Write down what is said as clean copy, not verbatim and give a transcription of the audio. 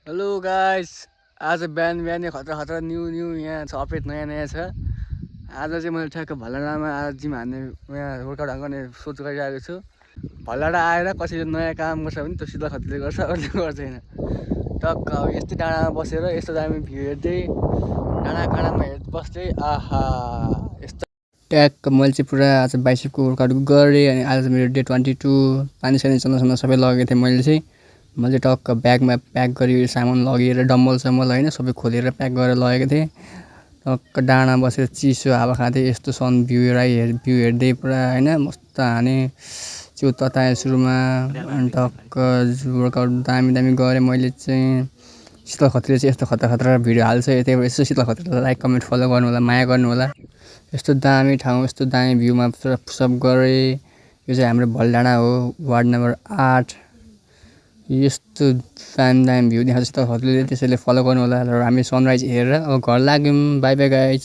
Hello guys, आज बिहान बिहानै खतरा खतरा न्यू यहाँ छ, अपडेट नयाँ छ। आज चाहिँ मैले ठ्याक्क भल्लाडामा आज जिम हान्ने यहाँ वर्कआउट गर्ने सोच गरिरहेको छु। भल्लाडा आएर कसैले नयाँ काम गर्छ भने त्यो शीतल खत्रीले गर्छ, अरूले गर्दैन। टक्क अब यस्तै डाँडामा बसेर यस्तो दामी भ्यू हेर्दै डाँडा काँडामा बस्दै आहा यस्तो ट्याक्क मैले चाहिँ पुरा आज बाइसेपको वर्कआउट गरेँ। अनि आज मेरो डे 22 पानी सानी चल्न सबै लगेको थिएँ मैले टक्क ब्यागमा प्याक गरी सामान लगेर डम्बल होइन सबै खोलेर प्याक गरेर लगेको थिएँ। टक्क डाँडा बसेर चिसो हावा खाँदै यस्तो सन भ्यू हेर्दै पुरा होइन मस्त हाने च्याउ तताएँ सुरुमा। अनि टक्क वर्कआउट दामी गरेँ मैले चाहिँ। शीतल खत्रीले चाहिँ यस्तो खतरा भिडियो हाल्छ, त्यही भएर यस्तो शीतल खत्रीलाई लाइक कमेन्ट फलो गर्नु होला, माया गर्नु होला। यस्तो दामी ठाउँ यस्तो दामी भ्यूमा पुरा पुसअप गरेँ। यो चाहिँ हाम्रो भलडाँडा हो, वार्ड नम्बर 8। यस्तो दामी भ्यू देखाउँछ शीतल खत्रीले, त्यसैले फलो गर्नु होला। र हामी सनराइज हेरेर अब घर लाग्यौँ। By by guys.